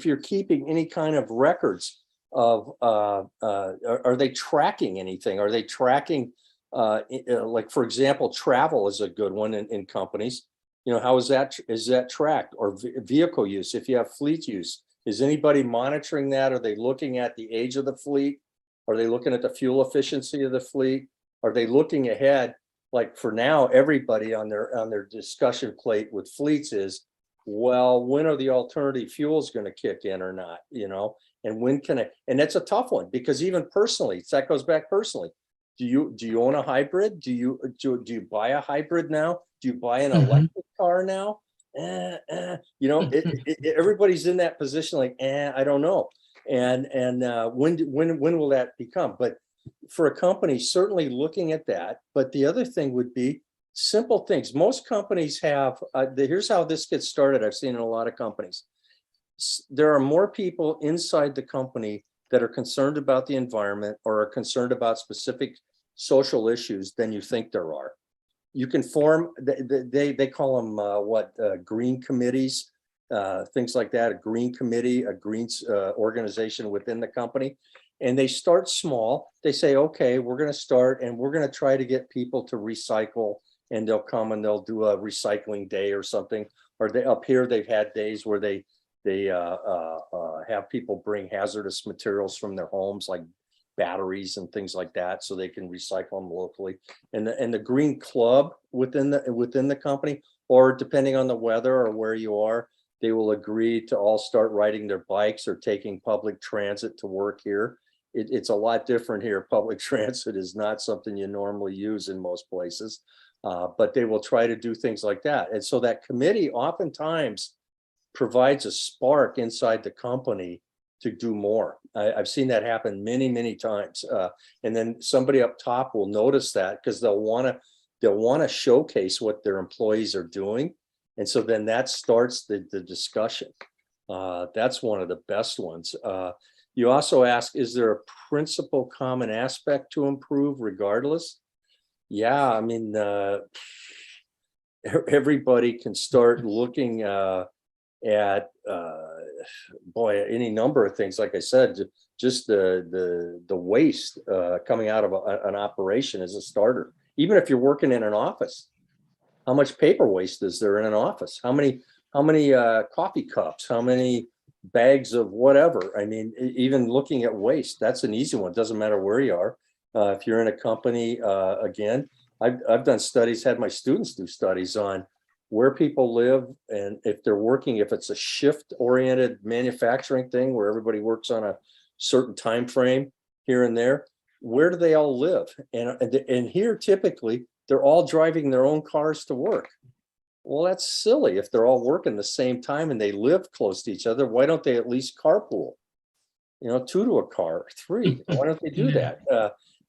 you're keeping any kind of records of. Are they tracking anything? Are they tracking? Like for example, travel is a good one in companies. How is that tracked? Or vehicle use? If you have fleet use. Is anybody monitoring that? Are they looking at the age of the fleet? Are they looking at the fuel efficiency of the fleet? Are they looking ahead? Like for now, everybody on their discussion plate with fleets is, well, when are the alternative fuels going to kick in or not? And when can I? And that's a tough one because even personally, that goes back personally. Do you own a hybrid? Do you buy a hybrid now? Do you buy an electric car now? Everybody's in that position like, I don't know. And when will that become? But for a company, certainly looking at that. But the other thing would be simple things. Most companies have, here's how this gets started. I've seen in a lot of companies. There are more people inside the company that are concerned about the environment or are concerned about specific social issues than you think there are. You can form, they call them green committees, things like that, a green committee, a green organization within the company. And they start small. They say, okay, we're going to start and we're going to try to get people to recycle, and they'll come and they'll do a recycling day or something. Or up here, they've had days where they have people bring hazardous materials from their homes, like batteries and things like that, so they can recycle them locally. And the green club within the company, or depending on the weather or where you are, they will agree to all start riding their bikes or taking public transit to work here. It's a lot different here. Public transit is not something you normally use in most places, but they will try to do things like that. And so that committee oftentimes provides a spark inside the company to do more. I've seen that happen many, many times. And then somebody up top will notice that because they'll want to showcase what their employees are doing. And so then that starts the discussion. That's one of the best ones. You also ask, is there a principal common aspect to improve regardless? Yeah, I mean, everybody can start looking at any number of things. Like I said, just the waste coming out of an operation is a starter. Even if you're working in an office, how much paper waste is there in an office? How many coffee cups? How many bags of whatever? I mean, even looking at waste, that's an easy one. It doesn't matter where you are. If you're in a company, again, I've done studies, had my students do studies on where people live, and if they're working, if it's a shift-oriented manufacturing thing where everybody works on a certain time frame here and there, where do they all live? And here, typically, they're all driving their own cars to work. Well, that's silly. If they're all working the same time and they live close to each other, why don't they at least carpool? 2 to a car, 3. Why don't they do that?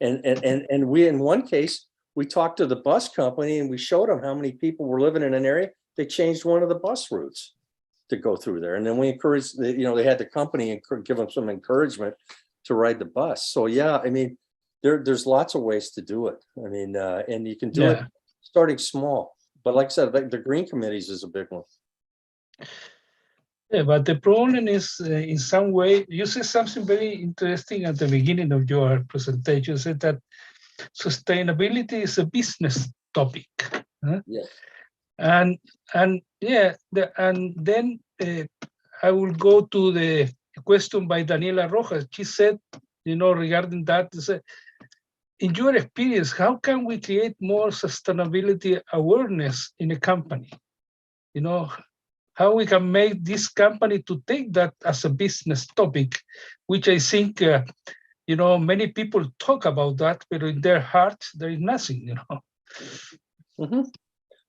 And we, in one case, we talked to the bus company and we showed them how many people were living in an area. They changed one of the bus routes to go through there. And then we encouraged, they had the company and give them some encouragement to ride the bus. So yeah, I mean, there's lots of ways to do it. I mean, and you can do it starting small. But like I said, the green committees is a big one. Yeah, but the problem is, in some way, you said something very interesting at the beginning of your presentation. You said that sustainability is a business topic. Huh? Yeah. And yeah, and then I will go to the question by Daniela Rojas. She said, regarding that, in your experience, how can we create more sustainability awareness in a company? How we can make this company to take that as a business topic, which I think, many people talk about that, but in their hearts, there is nothing, Mm-hmm.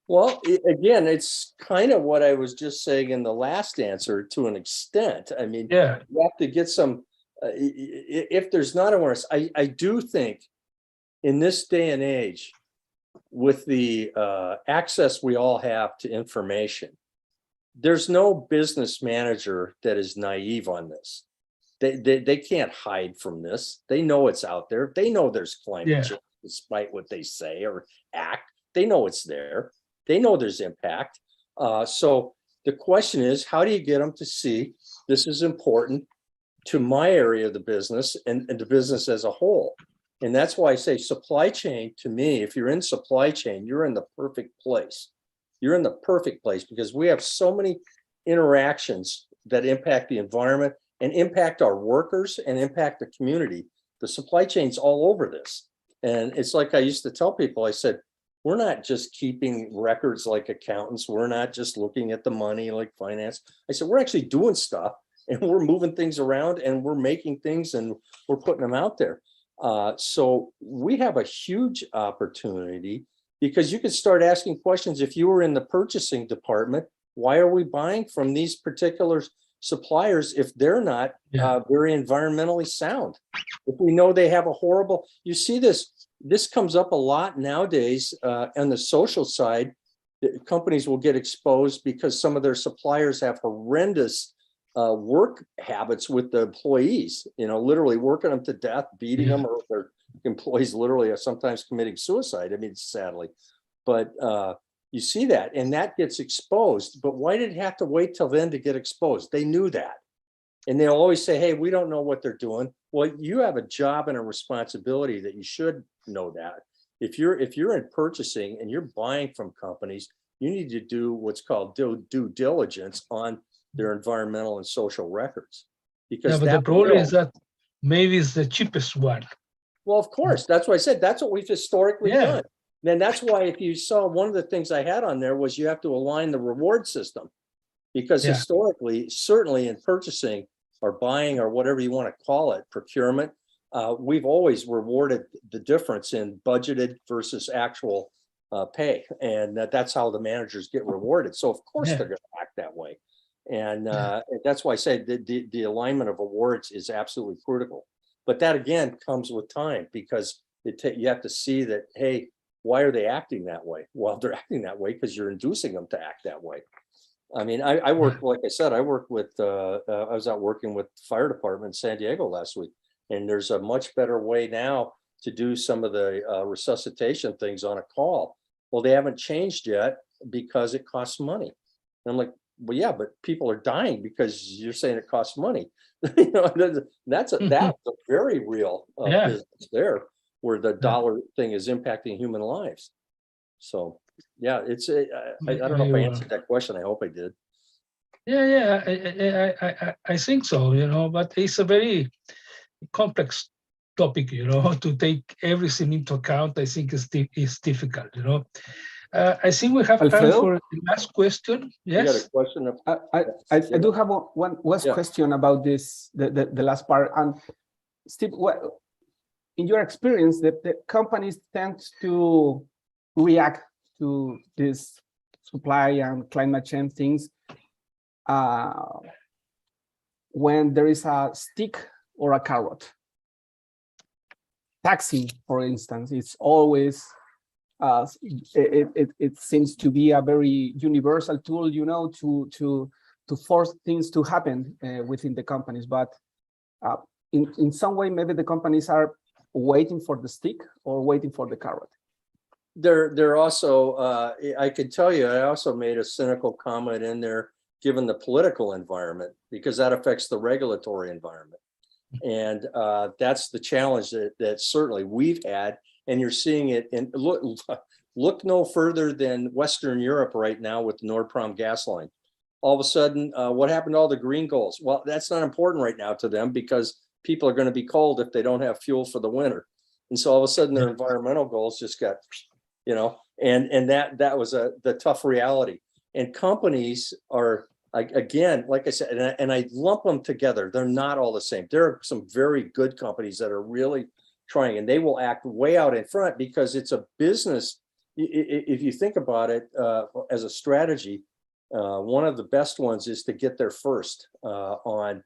Well, again, it's kind of what I was just saying in the last answer to an extent. I mean, Yeah. you have to get some, if there's not awareness, I do think in this day and age, with the access we all have to information, there's no business manager that is naive on this. They can't hide from this. They know it's out there. They know there's climate change, despite what they say or act. They know it's there. They know there's impact. So the question is, how do you get them to see this is important to my area of the business and the business as a whole? And that's why I say supply chain, to me, if you're in supply chain, you're in the perfect place. You're in the perfect place because we have so many interactions that impact the environment and impact our workers and impact the community. The supply chain's all over this. And it's like I used to tell people, I said, we're not just keeping records like accountants. We're not just looking at the money like finance. I said, we're actually doing stuff and we're moving things around and we're making things and we're putting them out there. So we have a huge opportunity because you could start asking questions. If you were in the purchasing department, why are we buying from these particular suppliers if they're not very environmentally sound? If we know they have a horrible, you see this comes up a lot nowadays on the social side. Companies will get exposed because some of their suppliers have horrendous work habits with the employees, literally working them to death, beating them, or their employees literally are sometimes committing suicide. I mean, sadly, but you see that and that gets exposed. But why did it have to wait till then to get exposed? They knew that. And they'll always say, hey, we don't know what they're doing. Well, you have a job and a responsibility that you should know that. If you're in purchasing and you're buying from companies, you need to do what's called due diligence on their environmental and social records. Because but the problem is that maybe it's the cheapest one. Well, of course, that's what I said. That's what we've historically done. Then that's why if you saw one of the things I had on there was you have to align the reward system. Because historically, certainly in purchasing or buying or whatever you want to call it, procurement, we've always rewarded the difference in budgeted versus actual pay. And that's how the managers get rewarded. So of course they're going to act that way. And that's why I say the alignment of awards is absolutely critical. But that again comes with time because you have to see that, hey, why are they acting that way? Well, they're acting that way because you're inducing them to act that way. I mean, I work, like I said, I work with, I was out working with the fire department in San Diego last week, and there's a much better way now to do some of the resuscitation things on a call. Well, they haven't changed yet because it costs money. And I'm like, well, yeah, but people are dying because you're saying it costs money. That's a very real business there, where the dollar thing is impacting human lives. So yeah, it's I don't know if I answered that question. I hope I did. I think so, but it's a very complex topic, to take everything into account. I think it's difficult, I think we have time for the last question. Yes. You got a question? I do have one question about this, the last part. And Steve, in your experience, the companies tend to react to this supply and climate change things when there is a stick or a carrot. Taxing, for instance, it's always it seems to be a very universal tool, to force things to happen within the companies. But in some way, maybe the companies are waiting for the stick or waiting for the carrot. They're also, I could tell you, I also made a cynical comment in there, given the political environment, because that affects the regulatory environment. And that's the challenge that certainly we've had, and you're seeing it in, look no further than Western Europe right now with the Nord-Prom gas line. All of a sudden, what happened to all the green goals? Well, that's not important right now to them because people are going to be cold if they don't have fuel for the winter. And so all of a sudden their environmental goals just got, and that was the tough reality. And companies are, again, like I said, and I lump them together. They're not all the same. There are some very good companies that are really trying, and they will act way out in front because it's a business. If you think about it as a strategy, one of the best ones is to get there first on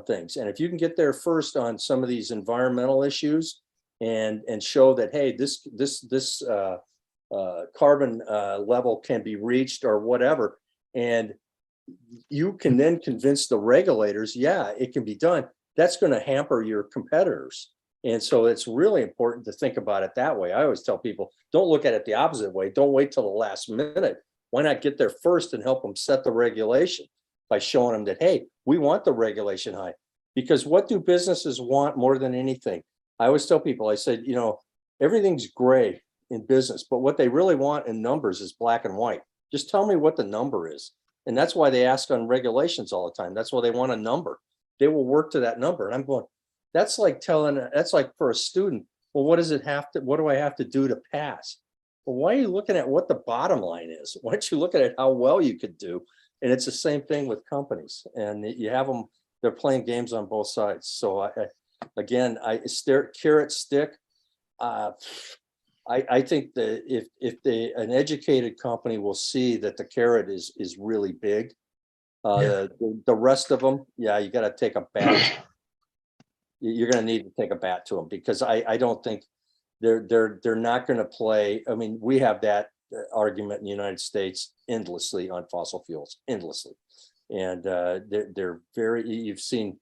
things. And if you can get there first on some of these environmental issues and show that, hey, this carbon level can be reached or whatever, and you can then convince the regulators, yeah, it can be done. That's going to hamper your competitors. And so it's really important to think about it that way. I always tell people, don't look at it the opposite way. Don't wait till the last minute. Why not get there first and help them set the regulation by showing them that, hey, we want the regulation high? Because what do businesses want more than anything? I always tell people, I said, everything's gray in business, but what they really want in numbers is black and white. Just tell me what the number is. And that's why they ask on regulations all the time. That's why they want a number. They will work to that number. And I'm going, that's like for a student, well, what do I have to do to pass? Well, why are you looking at what the bottom line is? Why don't you look at how well you could do? And it's the same thing with companies, and you have them, they're playing games on both sides. So again, carrot stick. I think that if an educated company will see that the carrot is really big, the rest of them, yeah, you got to take a bat. You're going to need to take a bat to them, because I don't think they're not going to play. I mean, we have that argument in the United States endlessly on fossil fuels, endlessly, and they're very. You've seen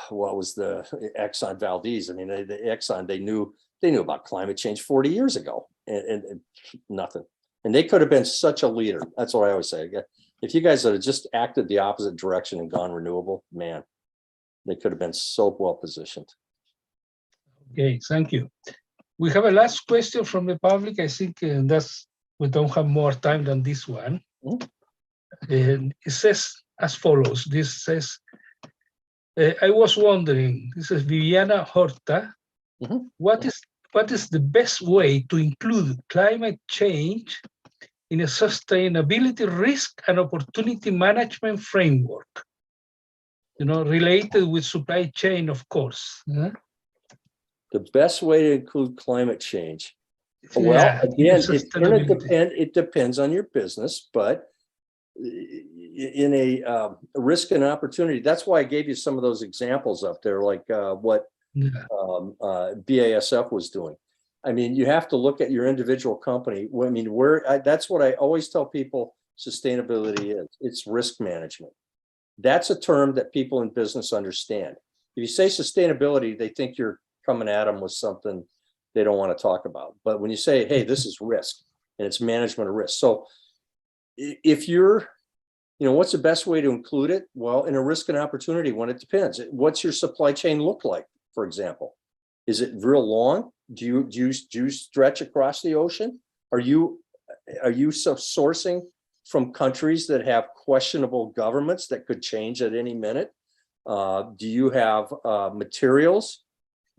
what was the Exxon Valdez? I mean, the Exxon, they knew about climate change 40 years ago, and nothing. And they could have been such a leader. That's what I always say. If you guys had just acted the opposite direction and gone renewable, man, they could have been so well positioned. Okay, thank you. We have a last question from the public. I think we don't have more time than this one. And it says as follows. This says, I was wondering, this is Viviana Horta, what is the best way to include climate change in a sustainability risk and opportunity management framework? Related with supply chain, of course. The best way to include climate change. Well, again, it depends on your business, but in a risk and opportunity, that's why I gave you some of those examples up there, like what BASF was doing. I mean, you have to look at your individual company. I mean, that's what I always tell people sustainability is. It's risk management. That's a term that people in business understand. If you say sustainability, they think you're coming at them with something they don't want to talk about. But when you say, hey, this is risk, and it's management of risk. So if you're, what's the best way to include it? Well, in a risk and opportunity one, it depends. What's your supply chain look like, for example? Is it real long? Do you stretch across the ocean? Are you sourcing from countries that have questionable governments that could change at any minute? Do you have materials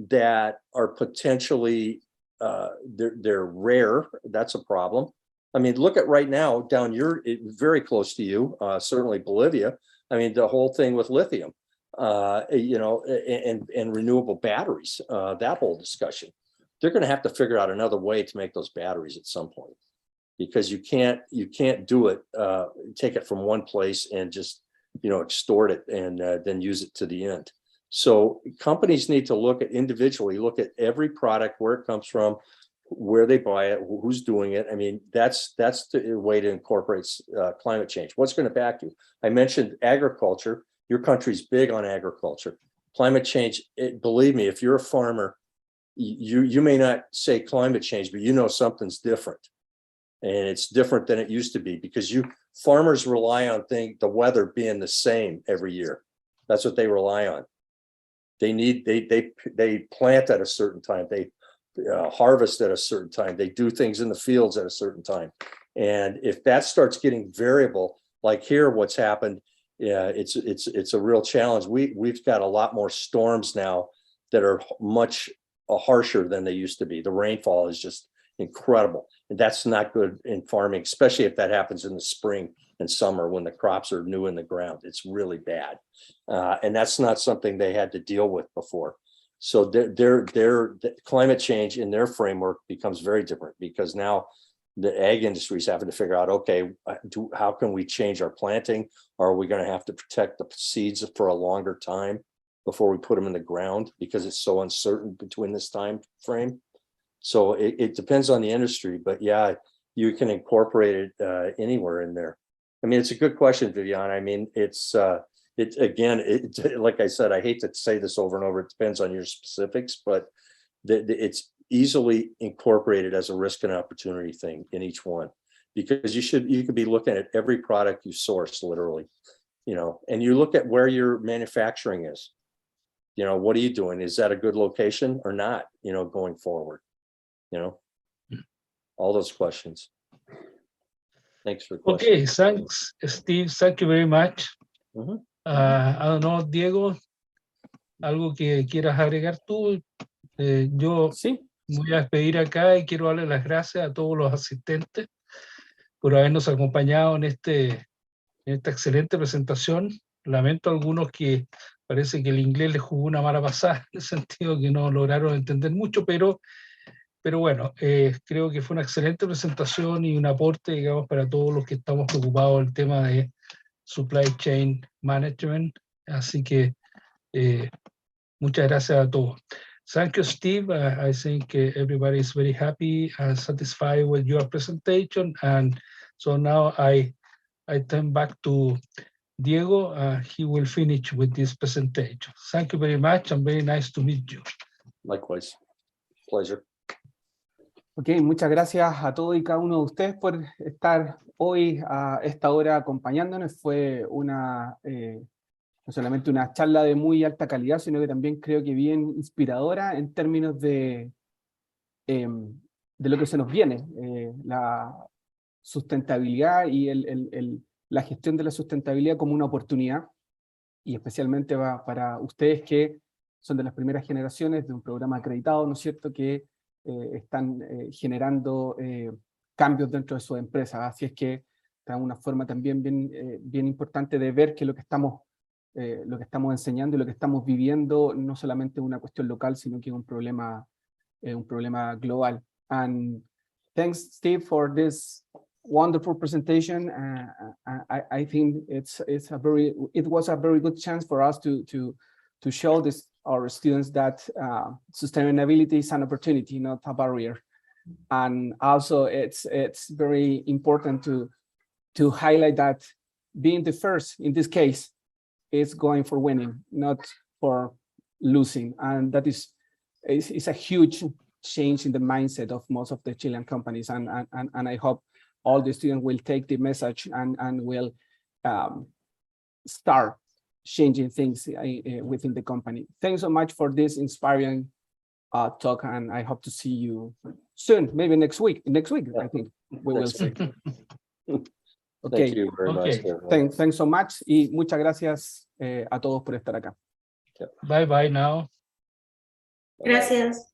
that are potentially they're rare? That's a problem. I mean, look at right now down very close to you, certainly Bolivia. I mean, the whole thing with lithium, and renewable batteries, that whole discussion. They're going to have to figure out another way to make those batteries at some point, because you can't do it, take it from one place and just, extort it and then use it to the end. So companies need to look at every product, where it comes from, where they buy it, who's doing it. I mean, that's the way to incorporate climate change. What's going to back you? I mentioned agriculture. Your country's big on agriculture. Climate change, believe me, if you're a farmer, you may not say climate change, but you know something's different. And it's different than it used to be because farmers rely on the weather being the same every year. That's what they rely on. They plant at a certain time. They harvest at a certain time. They do things in the fields at a certain time. And if that starts getting variable, like here, what's happened, it's a real challenge. We've got a lot more storms now that are much harsher than they used to be. The rainfall is just incredible. And that's not good in farming, especially if that happens in the spring and summer when the crops are new in the ground. It's really bad. And that's not something they had to deal with before. So their climate change in their framework becomes very different because now the ag industry is having to figure out, okay, how can we change our planting? Or are we going to have to protect the seeds for a longer time before we put them in the ground because it's so uncertain between this time frame? So it depends on the industry, but yeah, you can incorporate it anywhere in there. I mean, it's a good question, Vivian. I mean, like I said, I hate to say this over and over. It depends on your specifics, but it's easily incorporated as a risk and opportunity thing in each one, because you could be looking at every product you source, literally, and you look at where your manufacturing is. What are you doing? Is that a good location or not? Going forward. All those questions. Thanks for the question. Okay, thanks, Steve. Thank you very much. Mhm. I don't know, Diego, algo que quieras agregar tú. Yo Sí, me voy a despedir acá y quiero darle las gracias a todos los asistentes por habernos acompañado en esta excelente presentación. Lamento a algunos que parece que el inglés les jugó una mala pasada, en el sentido que no lograron entender mucho, pero bueno, creo que fue una excelente presentación y un aporte, digamos, para todos los que estamos preocupados del tema de supply chain management. Así que muchas gracias a todos. Thank you, Steve. I think everybody is very happy and satisfied with your presentation. And so now I turn back to Diego. He will finish with this presentation. Thank you very much and very nice to meet you. Likewise. Pleasure. ok, muchas gracias a todos y cada uno de ustedes por estar hoy a esta hora acompañándonos. Fue no solamente una charla de muy alta calidad, sino que también creo que bien inspiradora en términos de lo que se nos viene, la sustentabilidad y la gestión de la sustentabilidad como una oportunidad, y especialmente para ustedes que son de las primeras generaciones de un programa acreditado, ¿no es cierto?, que están generando cambios dentro de sus empresas. Así es que es una forma también bien importante de ver que lo que estamos enseñando y lo que estamos viviendo no solamente es una cuestión local, sino que es un problema global. And thanks, Steve, for this wonderful presentation. I think it was a very good chance for us to show our students that sustainability is an opportunity, not a barrier. And also it's very important to highlight that being the first in this case is going for winning, not for losing. And that is a huge change in the mindset of most of the Chilean companies. And I hope all the students will take the message and will start changing things within the company. Thanks so much for this inspiring talk, and I hope to see you soon, maybe next week, I think we will see. Okay. Thank you very much. Okay. Thanks so much, y muchas gracias a todos por estar acá. Bye bye now. Gracias.